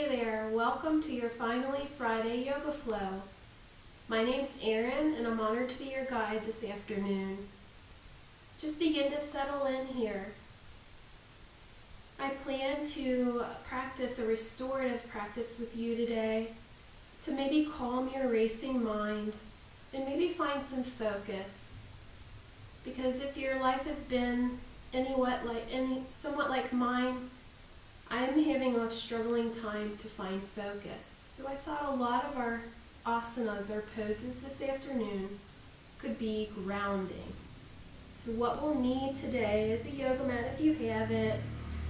there, welcome to your Finally Friday Yoga Flow. My name's Erin and I'm honored to be your guide this afternoon. Just begin to settle in here. I plan to practice a restorative practice with you today to maybe calm your racing mind and maybe find some focus. Because if your life has been somewhat like mine, I am having a struggling time to find focus. So I thought a lot of our asanas or poses this afternoon could be grounding. So what we'll need today is a yoga mat if you have it.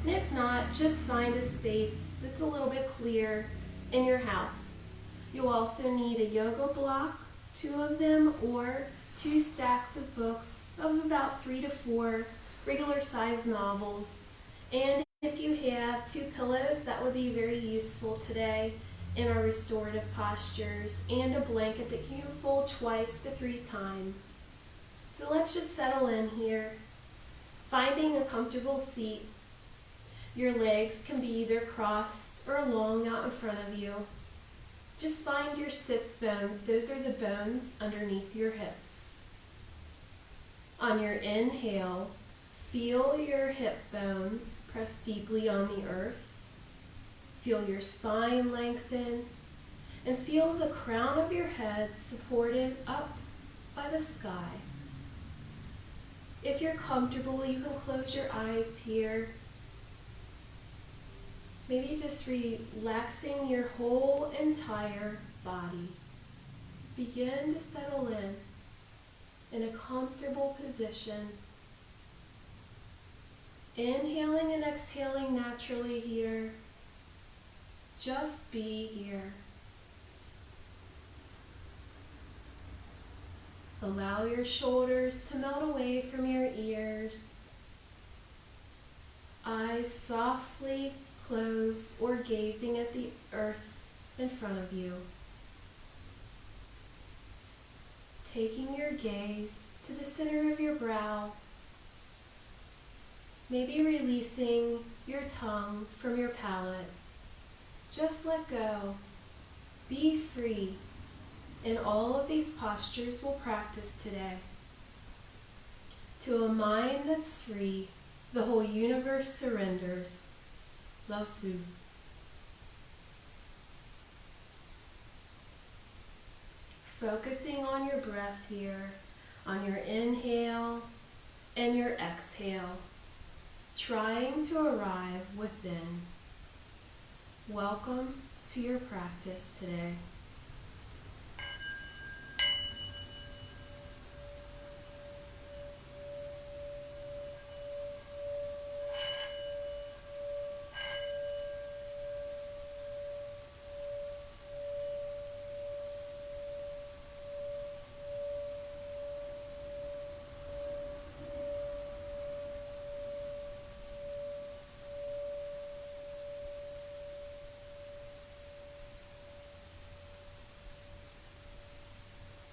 And if not, just find a space that's a little bit clear in your house. You'll also need a yoga block, 2 of them, or 2 stacks of books of about 3 to 4 regular size novels. And if you have 2 pillows, that would be very useful today in our restorative postures, and a blanket that you can fold 2 to 3 times. So let's just settle in here. Finding a comfortable seat. Your legs can be either crossed or long out in front of you. Just find your sits bones. Those are the bones underneath your hips. On your inhale, feel your hip bones press deeply on the earth. Feel your spine lengthen and feel the crown of your head supported up by the sky. If you're comfortable, you can close your eyes here. Maybe just relaxing your whole entire body. Begin to settle in a comfortable position. Inhaling and exhaling naturally here. Just be here. Allow your shoulders to melt away from your ears. Eyes softly closed or gazing at the earth in front of you. Taking your gaze to the center of your brow. Maybe releasing your tongue from your palate. Just let go. Be free. In all of these postures we'll practice today. To a mind that's free, the whole universe surrenders. Lasu. Focusing on your breath here, on your inhale and your exhale. Trying to arrive within. Welcome to your practice today.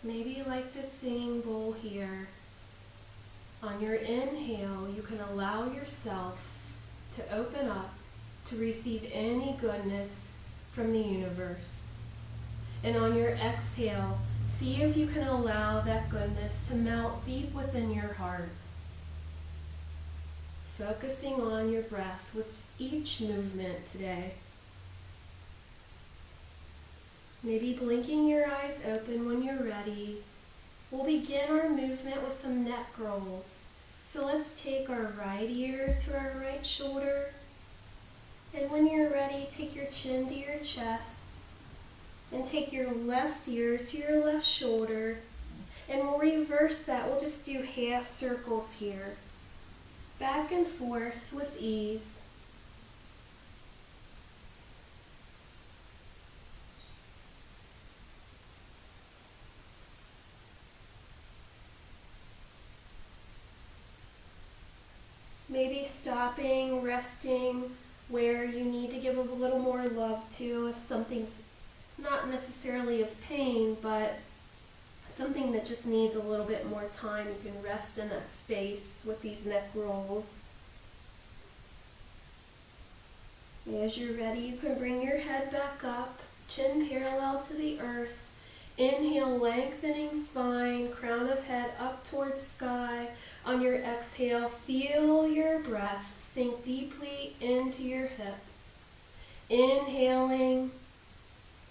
Maybe like the singing bowl here. On your inhale, you can allow yourself to open up to receive any goodness from the universe. And on your exhale, see if you can allow that goodness to melt deep within your heart. Focusing on your breath with each movement today. Maybe blinking your eyes open when you're ready. We'll begin our movement with some neck rolls. So let's take our right ear to our right shoulder. And when you're ready, take your chin to your chest. And take your left ear to your left shoulder. And we'll reverse that. We'll just do half circles here. Back and forth with ease. Maybe stopping, resting where you need to give a little more love to if something's not necessarily of pain, but something that just needs a little bit more time. You can rest in that space with these neck rolls. As you're ready, you can bring your head back up, chin parallel to the earth. Inhale, lengthening spine, crown of head up towards sky. On your exhale, feel your breath sink deeply into your hips. Inhaling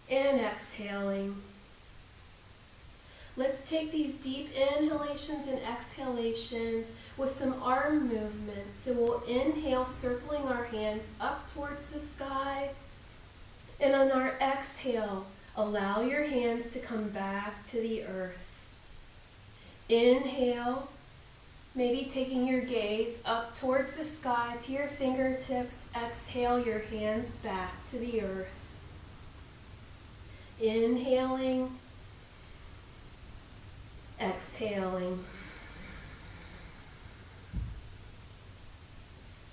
and exhaling. Let's take these deep inhalations and exhalations with some arm movements. So we'll inhale, circling our hands up towards the sky. And on our exhale, allow your hands to come back to the earth. Inhale, maybe taking your gaze up towards the sky to your fingertips. Exhale, your hands back to the earth. Inhaling, exhaling.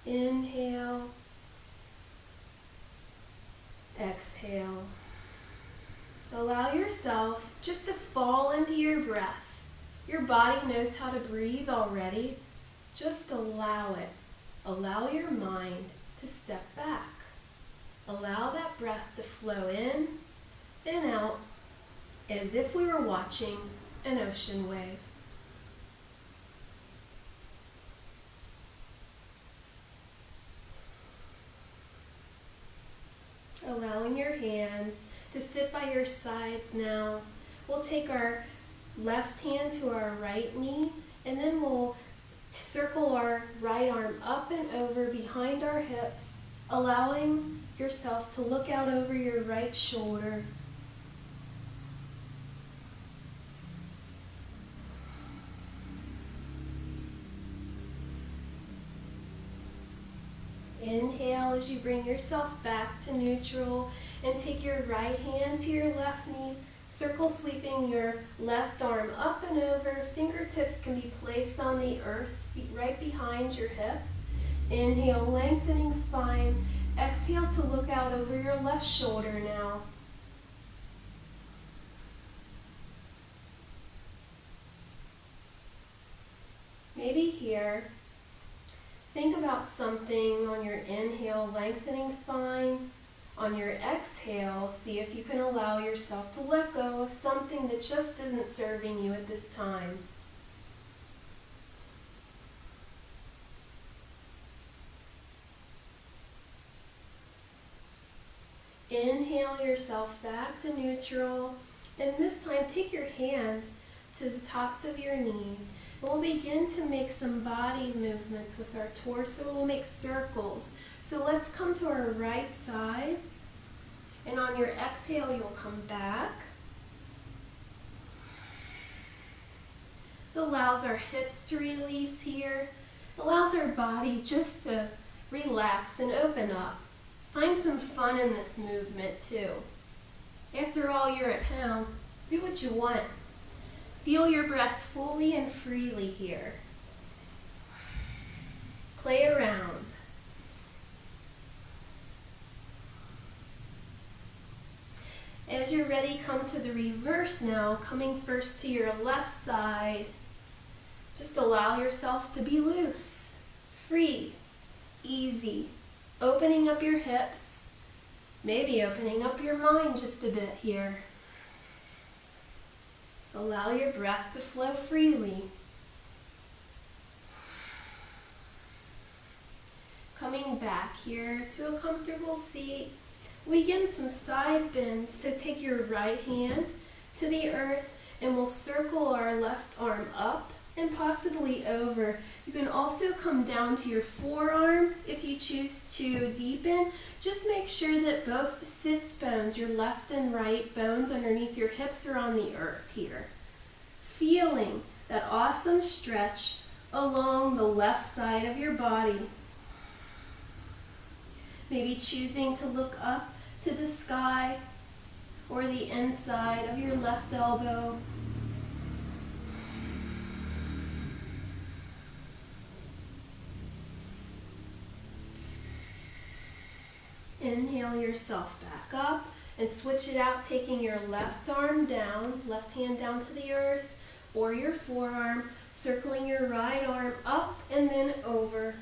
Inhale, exhale. Allow yourself just to fall into your breath. Your body knows how to breathe already. Just allow it. Allow your mind to step back. Allow that breath to flow in and out as if we were watching an ocean wave. Allowing your hands to sit by your sides now. We'll take our left hand to our right knee, and then we'll circle our right arm up and over behind our hips, allowing yourself to look out over your right shoulder. Inhale as you bring yourself back to neutral, and take your right hand to your left knee, circle sweeping your left arm up and over. Fingertips can be placed on the earth right behind your hip. Inhale, lengthening spine. Exhale to look out over your left shoulder now. Maybe here, think about something on your inhale, lengthening spine. On your exhale, see if you can allow yourself to let go of something that just isn't serving you at this time. Inhale yourself back to neutral, and this time take your hands to the tops of your knees. And we'll begin to make some body movements with our torso. We'll make circles. So let's come to our right side, and on your exhale you'll come back. This allows our hips to release here, allows our body just to relax and open up. Find some fun in this movement too. After all, you're at home. Do what you want. Feel your breath fully and freely here. Play around. As you're ready, come to the reverse now, coming first to your left side. Just allow yourself to be loose, free, easy. Opening up your hips, maybe opening up your mind just a bit here. Allow your breath to flow freely. Coming back here to a comfortable seat. We begin some side bends, so take your right hand to the earth and we'll circle our left arm up and possibly over. You can also come down to your forearm if you choose to deepen. Just make sure that both sits bones, your left and right bones underneath your hips, are on the earth here. Feeling that awesome stretch along the left side of your body. Maybe choosing to look up to the sky or the inside of your left elbow. Inhale yourself back up and switch it out, taking your left arm down, left hand down to the earth, or your forearm, circling your right arm up and then over.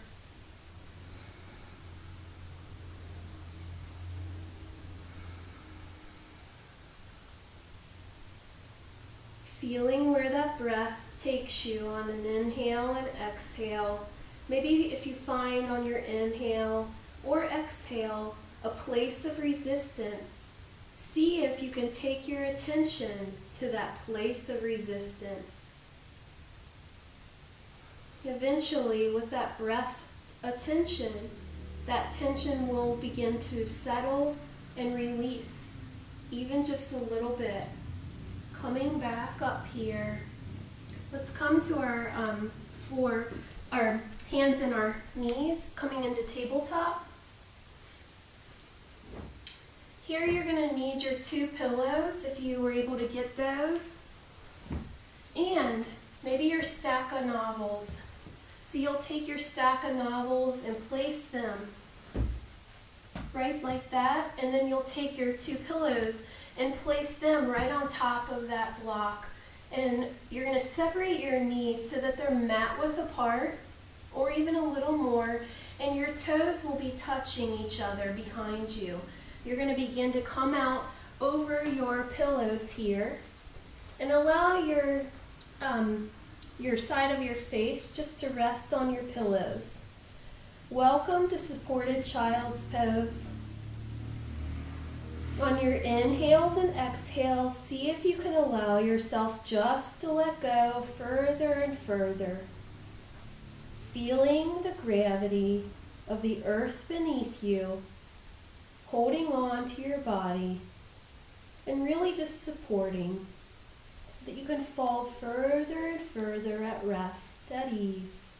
Feeling where that breath takes you on an inhale and exhale. Maybe if you find on your inhale or exhale a place of resistance, see if you can take your attention to that place of resistance. Eventually, with that breath attention, that tension will begin to settle and release, even just a little bit. Coming back up here. Let's come to our floor, our hands and our knees, coming into tabletop. Here you're going to need your 2 pillows if you were able to get those. And maybe your stack of novels. So you'll take your stack of novels and place them right like that, and then you'll take your 2 pillows and place them right on top of that block. And you're going to separate your knees so that they're mat width apart, or even a little more, and your toes will be touching each other behind you. You're going to begin to come out over your pillows here, and allow your side of your face just to rest on your pillows. Welcome to supported child's pose. On your inhales and exhales, see if you can allow yourself just to let go further and further. Feeling the gravity of the earth beneath you, holding on to your body, and really just supporting so that you can fall further and further at rest, at ease.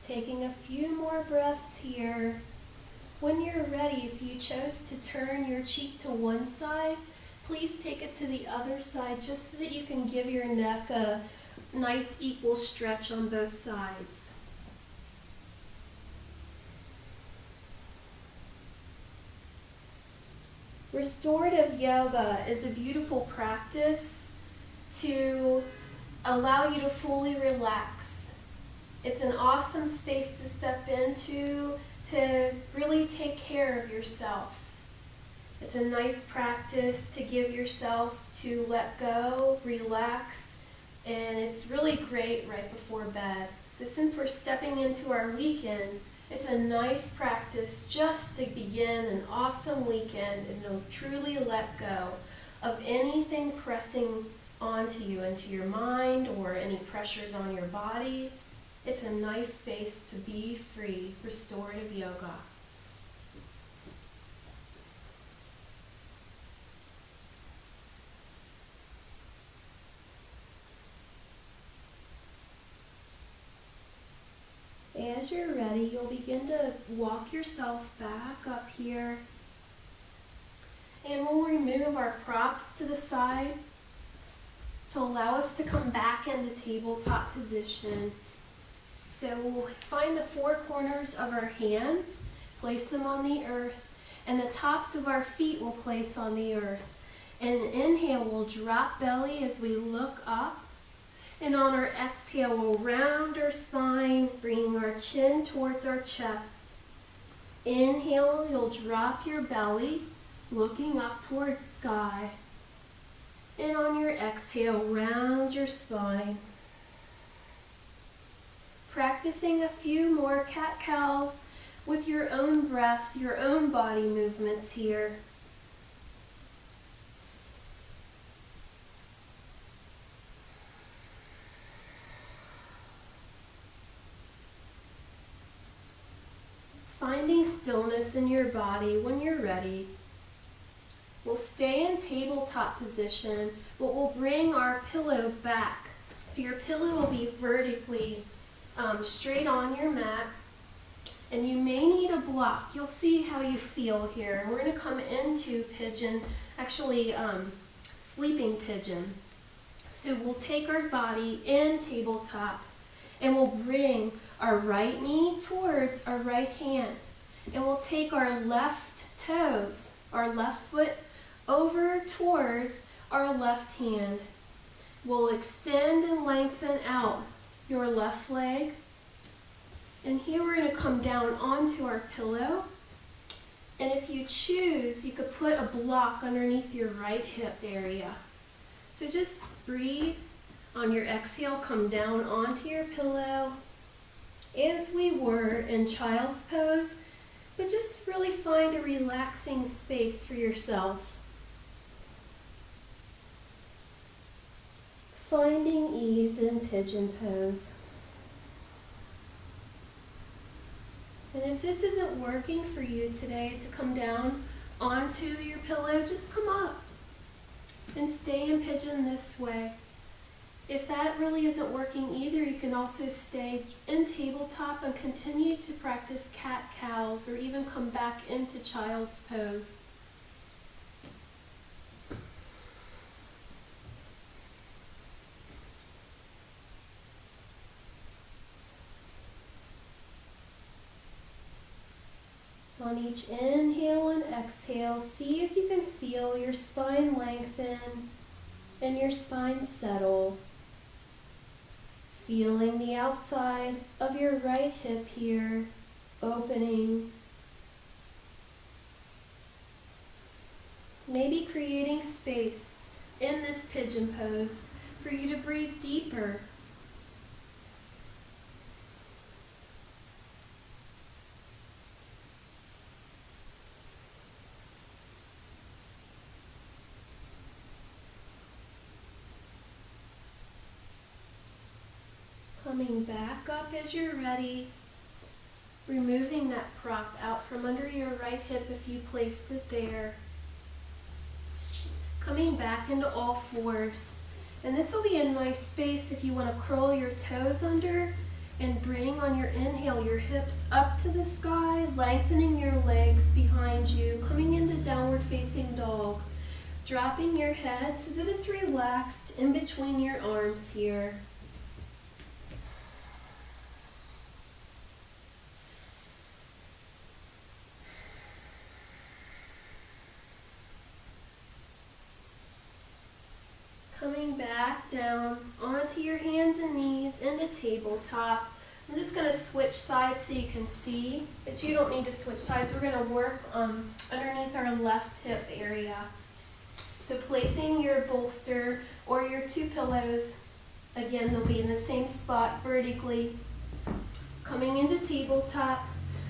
Taking a few more breaths here. When you're ready, if you chose to turn your cheek to one side, please take it to the other side just so that you can give your neck a nice equal stretch on both sides. Restorative yoga is a beautiful practice to allow you to fully relax. It's an awesome space to step into to really take care of yourself. It's a nice practice to give yourself to let go, relax, and it's really great right before bed. So since we're stepping into our weekend, it's a nice practice just to begin an awesome weekend and to truly let go of anything pressing onto you, into your mind, or any pressures on your body. It's a nice space to be free. Restorative yoga. As you're ready, you'll begin to walk yourself back up here. And we'll remove our props to the side to allow us to come back into tabletop position. So we'll find the 4 corners of our hands, place them on the earth, and the tops of our feet we'll place on the earth. And inhale, we'll drop belly as we look up. And on our exhale, we'll round our spine, bringing our chin towards our chest. Inhale, you'll drop your belly, looking up towards sky. And on your exhale, round your spine. Practicing a few more cat-cows with your own breath, your own body movements here. Finding stillness in your body when you're ready. We'll stay in tabletop position, but we'll bring our pillow back. So your pillow will be vertically straight on your mat, and you may need a block. You'll see how you feel here. We're going to come into pigeon, actually sleeping pigeon. So we'll take our body in tabletop, and we'll bring our right knee towards our right hand, and we'll take our left toes, our left foot, over towards our left hand. We'll extend and lengthen out your left leg, And here we're going to come down onto our pillow. And if you choose, you could put a block underneath your right hip area. So just breathe. On your exhale, come down onto your pillow as we were in child's pose, but just really find a relaxing space for yourself. Finding ease in pigeon pose. And if this isn't working for you today to come down onto your pillow, just come up and stay in pigeon this way. If that really isn't working either, you can also stay in tabletop and continue to practice cat-cows or even come back into child's pose. On each inhale and exhale, see if you can feel your spine lengthen and your spine settle. Feeling the outside of your right hip here, opening. Maybe creating space in this pigeon pose for you to breathe deeper. Coming back up as you're ready, removing that prop out from under your right hip if you placed it there. Coming back into all fours. And this will be a nice space if you want to curl your toes under and bring on your inhale your hips up to the sky, lengthening your legs behind you, coming into downward facing dog. Dropping your head so that it's relaxed in between your arms here. Coming back down onto your hands and knees into tabletop. I'm just going to switch sides so you can see, but you don't need to switch sides. We're going to work underneath our left hip area. So placing your bolster or your two pillows, again, they'll be in the same spot vertically. Coming into tabletop,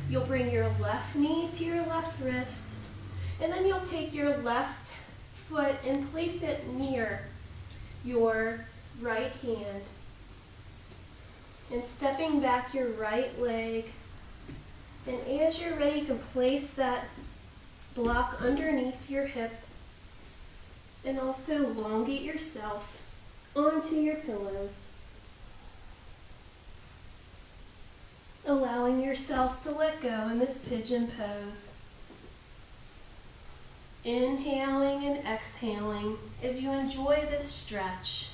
you'll bring your left knee to your left wrist, and then you'll take your left foot and place it near your right hand. And stepping back your right leg. And as you're ready, you can place that block underneath your hip and also elongate yourself onto your pillows. Allowing yourself to let go in this pigeon pose. Inhaling and exhaling as you enjoy this stretch.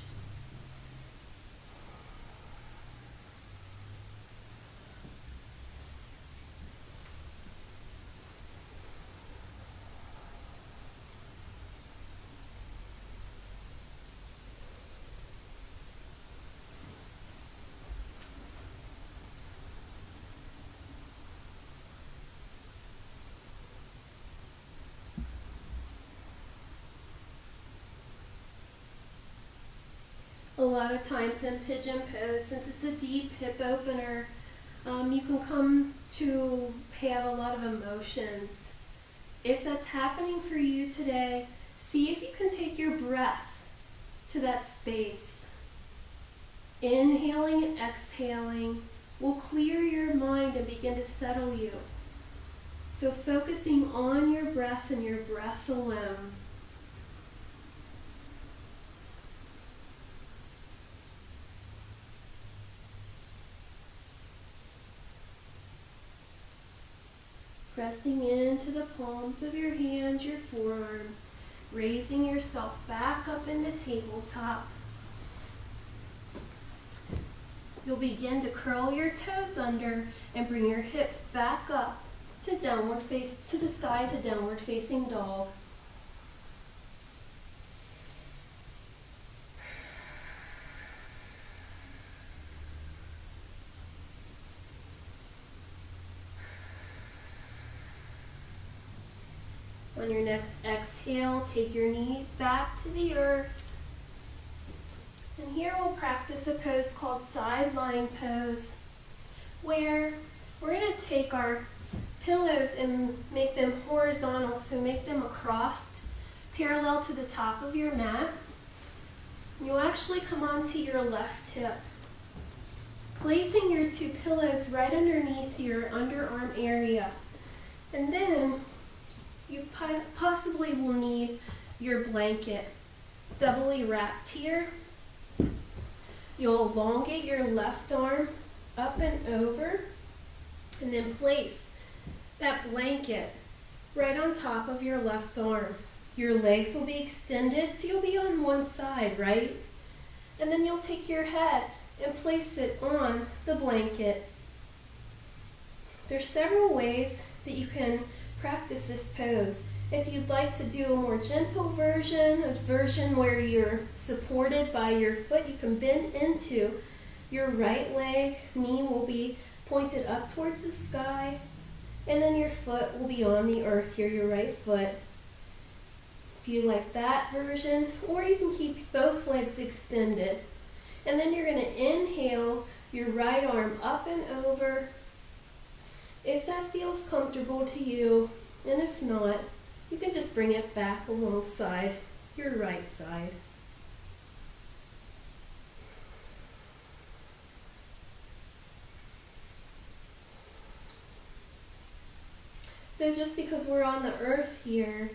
A lot of times in pigeon pose, since it's a deep hip opener, you can come to have a lot of emotions. If that's happening for you today, see if you can take your breath to that space. Inhaling and exhaling will clear your mind and begin to settle you. So focusing on your breath and your breath alone. Pressing into the palms of your hands, your forearms, raising yourself back up into tabletop. You'll begin to curl your toes under and bring your hips back up to downward face to the sky to downward facing dog. On your next exhale, take your knees back to the earth. And here we'll practice a pose called side lying pose, where we're going to take our pillows and make them horizontal, so make them across, parallel to the top of your mat. You'll actually come onto your left hip, placing your two pillows right underneath your underarm area. And then you possibly will need your blanket doubly wrapped here. You'll elongate your left arm up and over, and then place that blanket right on top of your left arm. Your legs will be extended, so you'll be on one side, right? And then you'll take your head and place it on the blanket. There's several ways that you can practice this pose. If you'd like to do a more gentle version, a version where you're supported by your foot, you can bend into your right leg. Knee will be pointed up towards the sky, and then your foot will be on the earth here, your right foot. If you like that version, or you can keep both legs extended. And then you're going to inhale your right arm up and over, if that feels comfortable to you, and if not, you can just bring it back alongside your right side. So just because we're on the earth here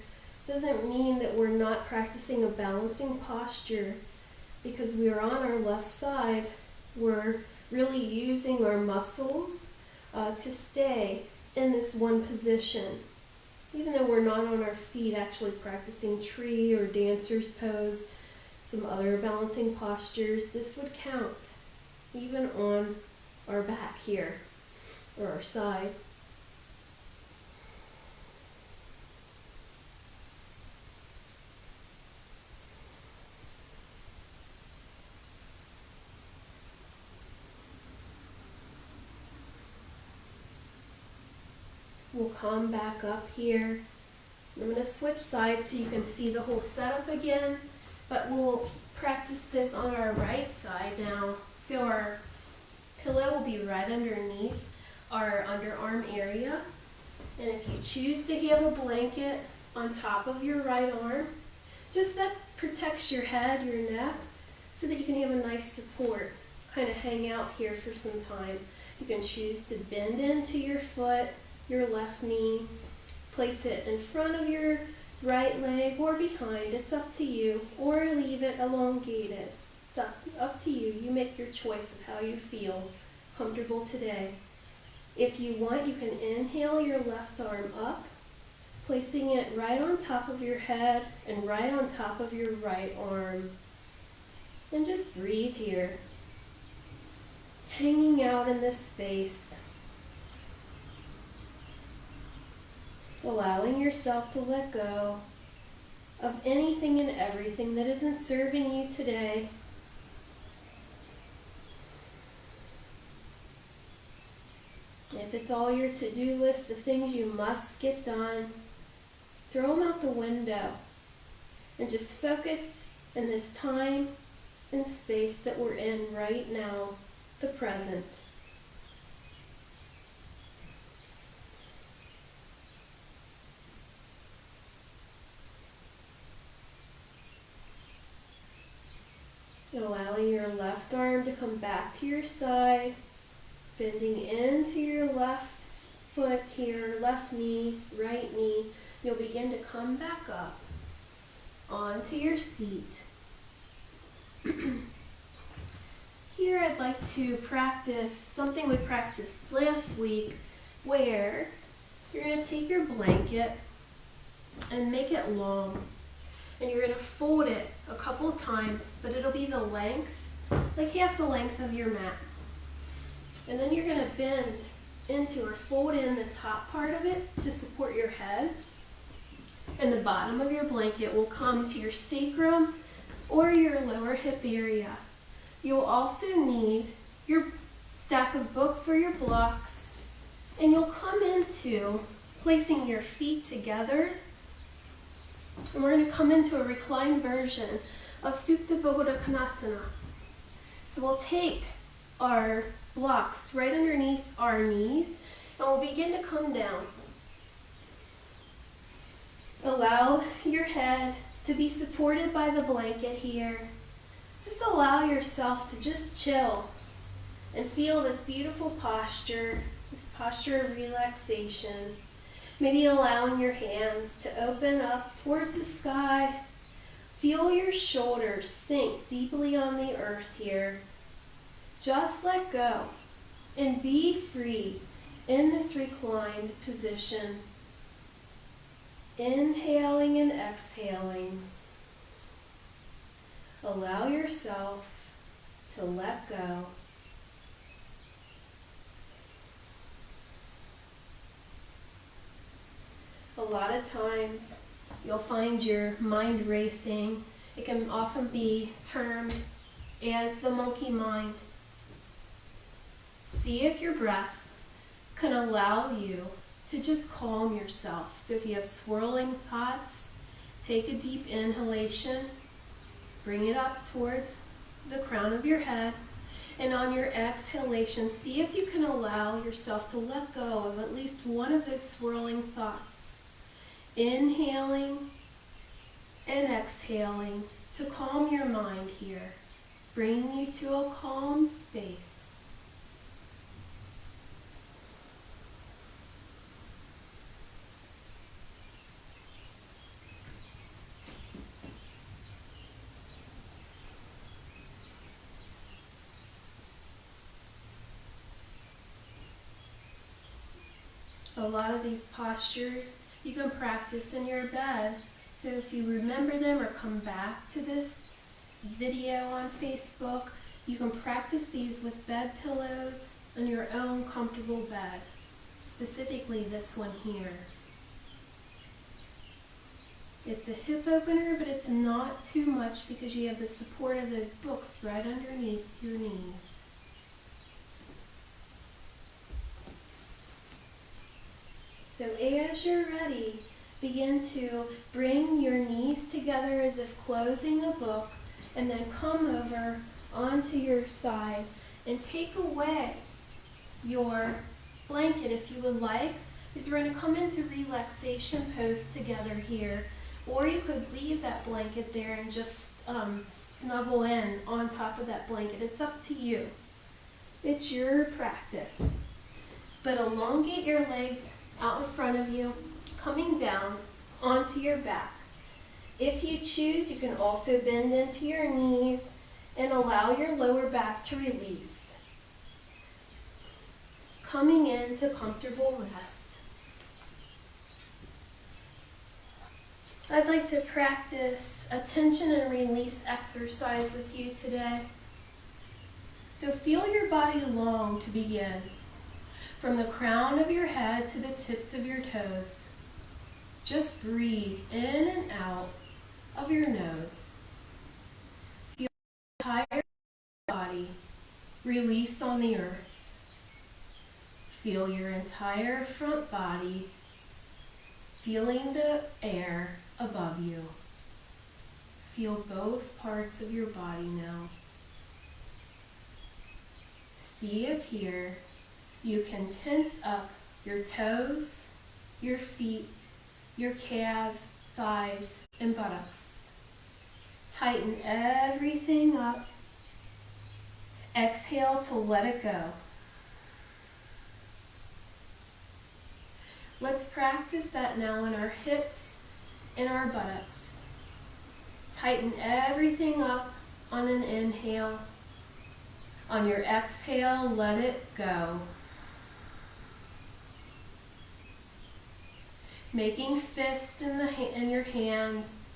doesn't mean that we're not practicing a balancing posture. Because we are on our left side, we're really using our muscles to stay in this one position. Even though we're not on our feet actually practicing tree or dancer's pose, some other balancing postures, this would count even on our back here or our side. We'll come back up here. I'm going to switch sides so you can see the whole setup again, but we'll practice this on our right side now. So our pillow will be right underneath our underarm area. And if you choose to have a blanket on top of your right arm, just that protects your head, your neck, so that you can have a nice support, kind of hang out here for some time. You can choose to bend into your foot, your left knee, place it in front of your right leg or behind, it's up to you, or leave it elongated. It's up to you. You make your choice of how you feel comfortable today. If you want, you can inhale your left arm up, placing it right on top of your head and right on top of your right arm. And just breathe here, hanging out in this space. Allowing yourself to let go of anything and everything that isn't serving you today. If it's all your to-do list of things you must get done, throw them out the window and just focus in this time and space that we're in right now, the present. Allowing your left arm to come back to your side, bending into your left foot here, left knee, right knee. You'll begin to come back up onto your seat. Here I'd like to practice something we practiced last week, where you're going to take your blanket and make it long. And you're going to fold it a couple of times, but it'll be the length, like half the length of your mat. And then you're going to bend into or fold in the top part of it to support your head. And the bottom of your blanket will come to your sacrum or your lower hip area. You'll also need your stack of books or your blocks, and you'll come into placing your feet together And we're going to come into a reclined version of Supta Bahuda Konasana. So we'll take our blocks right underneath our knees and we'll begin to come down. Allow your head to be supported by the blanket here. Just allow yourself to just chill and feel this beautiful posture, this posture of relaxation. Maybe allowing your hands to open up towards the sky. Feel your shoulders sink deeply on the earth here. Just let go and be free in this reclined position. Inhaling and exhaling. Allow yourself to let go. A lot of times you'll find your mind racing. It can often be termed as the monkey mind. See if your breath can allow you to just calm yourself. So if you have swirling thoughts, take a deep inhalation, bring it up towards the crown of your head, and on your exhalation, see if you can allow yourself to let go of at least one of those swirling thoughts. Inhaling and exhaling to calm your mind here, bringing you to a calm space. A lot of these postures you can practice in your bed. So if you remember them or come back to this video on Facebook, you can practice these with bed pillows on your own comfortable bed, specifically this one here. It's a hip opener, but it's not too much because you have the support of those books right underneath your knees. So as you're ready, begin to bring your knees together as if closing a book, and then come over onto your side and take away your blanket if you would like, because we're going to come into relaxation pose together here. Or you could leave that blanket there and just snuggle in on top of that blanket. It's up to you. It's your practice. But elongate your legs out in front of you, coming down onto your back. If you choose, you can also bend into your knees and allow your lower back to release. Coming into comfortable rest. I'd like to practice a tension and release exercise with you today. So feel your body long to begin. From the crown of your head to the tips of your toes. Just breathe in and out of your nose. Feel your entire body release on the earth. Feel your entire front body feeling the air above you. Feel both parts of your body now. See if here you can tense up your toes, your feet, your calves, thighs, and buttocks. Tighten everything up. Exhale to let it go. Let's practice that now in our hips and our buttocks. Tighten everything up on an inhale. On your exhale, let it go. Making fists in your hands,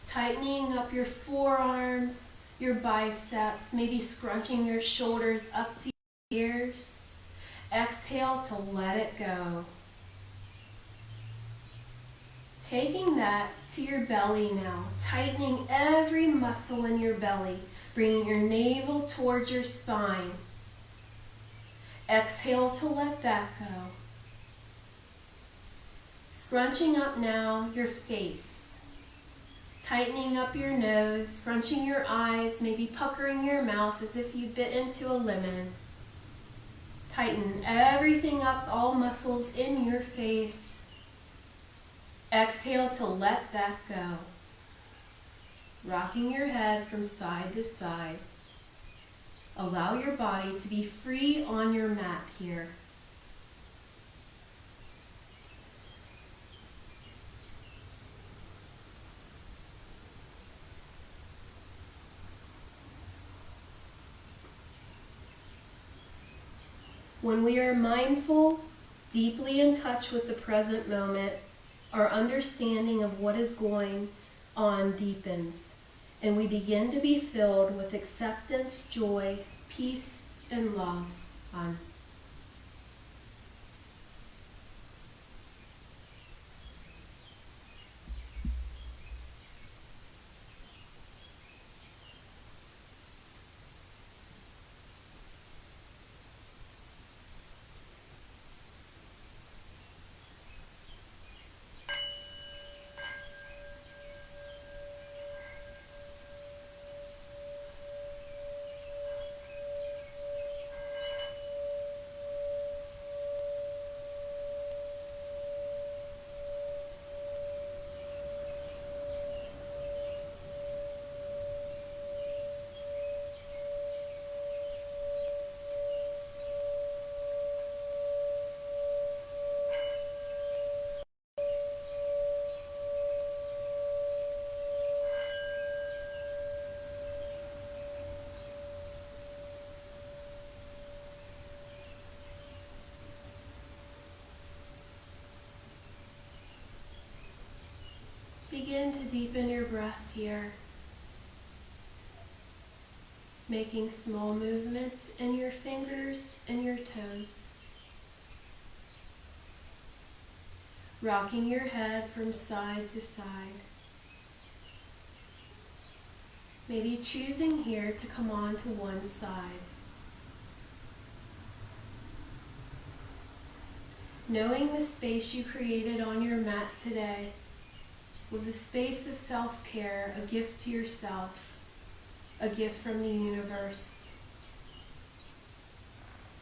tightening up your forearms, your biceps, maybe scrunching your shoulders up to your ears. Exhale to let it go. Taking that to your belly now, tightening every muscle in your belly, bringing your navel towards your spine. Exhale to let that go. Scrunching up now your face, tightening up your nose, scrunching your eyes, maybe puckering your mouth as if you bit into a lemon. Tighten everything up, all muscles in your face. Exhale to let that go. Rocking your head from side to side. Allow your body to be free on your mat here. When we are mindful, deeply in touch with the present moment, our understanding of what is going on deepens, and we begin to be filled with acceptance, joy, peace, and love. On. Begin to deepen your breath here, making small movements in your fingers and your toes. Rocking your head from side to side. Maybe choosing here to come on to one side. Knowing the space you created on your mat today was a space of self-care, a gift to yourself, a gift from the universe.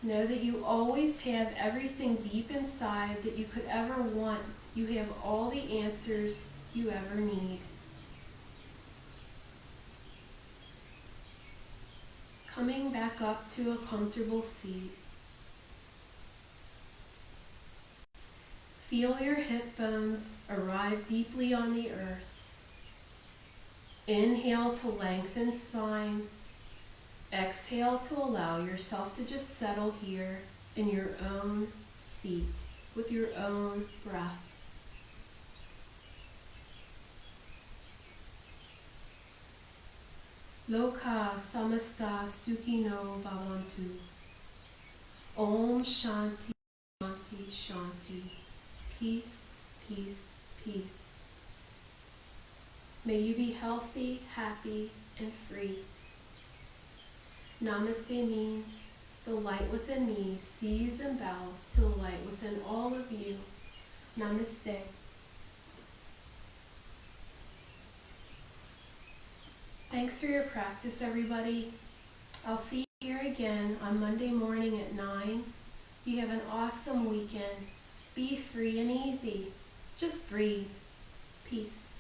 Know that you always have everything deep inside that you could ever want. You have all the answers you ever need. Coming back up to a comfortable seat. Feel your hip bones arrive deeply on the earth. Inhale to lengthen spine. Exhale to allow yourself to just settle here in your own seat with your own breath. Loka samasta sukhino bhavantu. Om shanti shanti shanti. Peace, peace, peace. May you be healthy, happy, and free. Namaste means the light within me sees and bows to the light within all of you. Namaste. Thanks for your practice, everybody. I'll see you here again on Monday morning at 9. You have an awesome weekend. Be free and easy. Just breathe. Peace.